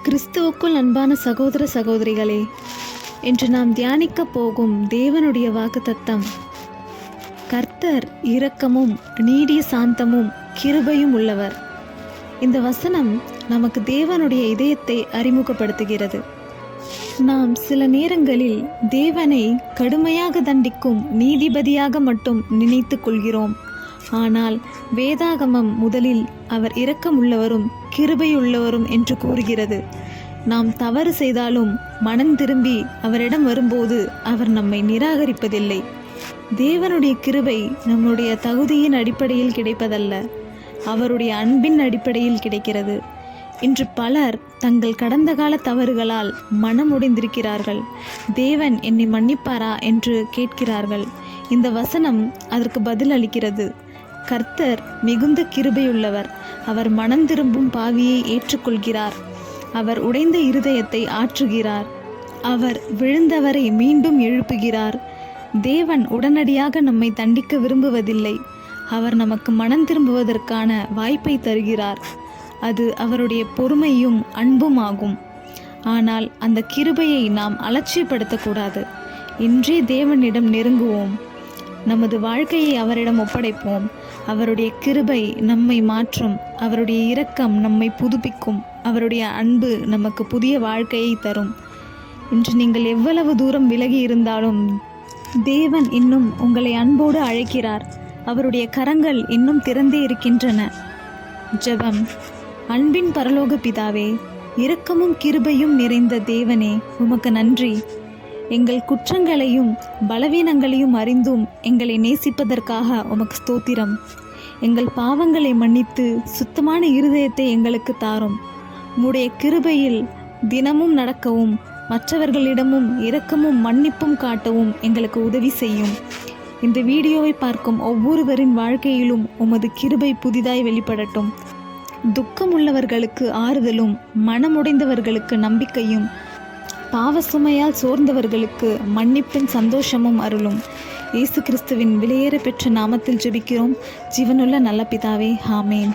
கிறிஸ்துவுக்குள் அன்பான சகோதர சகோதரிகளே, இன்று நாம் தியானிக்க போகும் தேவனுடைய வாக்குத்தத்தம், கர்த்தர் இரக்கமும் நீடிய சாந்தமும் கிருபையும் உள்ளவர். இந்த வசனம் நமக்கு தேவனுடைய இதயத்தை அறிமுகப்படுத்துகிறது. நாம் சில நேரங்களில் தேவனை கடுமையாக தண்டிக்கும் நீதிபதியாக மட்டும் நினைத்து கொள்கிறோம். ஆனால் வேதாகமம் முதலில் அவர் இரக்கமுள்ளவரும் கிருபையுள்ளவரும் என்று கூறுகிறது. நாம் தவறு செய்தாலும் மனம் திரும்பி அவரிடம் வரும்போது அவர் நம்மை நிராகரிப்பதில்லை. தேவனுடைய கிருபை நம்முடைய தகுதியின் அடிப்படையில் கிடைப்பதல்ல, அவருடைய அன்பின் அடிப்படையில் கிடைக்கிறது. இன்று பலர் தங்கள் கடந்த கால தவறுகளால் மனமுடைந்திருக்கிறார்கள். தேவன் என்னை மன்னிப்பாரா என்று கேட்கிறார்கள். இந்த வசனம் அதற்கு பதில் அளிக்கிறது. கர்த்தர் மிகுந்த கிருபையுள்ளவர். அவர் மனம் திரும்பும் பாவியை ஏற்றுக்கொள்கிறார். அவர் உடைந்த இருதயத்தை ஆற்றுகிறார். அவர் விழுந்தவரை மீண்டும் எழுப்புகிறார். தேவன் உடனடியாக நம்மை தண்டிக்க விரும்புவதில்லை. அவர் நமக்கு மனம் திரும்புவதற்கான வாய்ப்பை தருகிறார். அது அவருடைய பொறுமையும் அன்பும் ஆகும். ஆனால் அந்த கிருபையை நாம் அலட்சியப்படுத்தக்கூடாது. இன்றே தேவனிடம் நெருங்குவோம். நமது வாழ்க்கையை அவரிடம் ஒப்படைப்போம். அவருடைய கிருபை நம்மை மாற்றும். அவருடைய இரக்கம் நம்மை புதுப்பிக்கும். அவருடைய அன்பு நமக்கு புதிய வாழ்க்கையை தரும். இன்று நீங்கள் எவ்வளவு தூரம் விலகி இருந்தாலும் தேவன் இன்னும் உங்களை அன்போடு அழைக்கிறார். அவருடைய கரங்கள் இன்னும் திறந்தே இருக்கின்றன. ஜெபம். அன்பின் பரலோக பிதாவே, இரக்கமும் கிருபையும் நிறைந்த தேவனே, உமக்கு நன்றி. எங்கள் குற்றங்களையும் பலவீனங்களையும் அறிந்தும் எங்களை நேசிப்பதற்காக உமக்கு ஸ்தோத்திரம். எங்கள் பாவங்களை மன்னித்து சுத்தமான இருதயத்தை எங்களுக்கு தாரும். உம்முடைய கிருபையில் தினமும் நடக்கவும் மற்றவர்களிடமும் இரக்கமும் மன்னிப்பும் காட்டவும் எங்களுக்கு உதவி செய்யும். இந்த வீடியோவை பார்க்கும் ஒவ்வொருவரின் வாழ்க்கையிலும் உமது கிருபை புதிதாய் வெளிப்படட்டும். துக்கம் உள்ளவர்களுக்கு ஆறுதலும், மனமுடைந்தவர்களுக்கு நம்பிக்கையும், பாவ சுமையால் சோர்ந்தவர்களுக்கு மன்னிப்பின் சந்தோஷமும் அருளும். இயேசு கிறிஸ்துவின் விலையேற பெற்ற நாமத்தில் ஜெபிக்கிறோம் ஜீவனுள்ள நல்ல பிதாவே, ஆமேன்.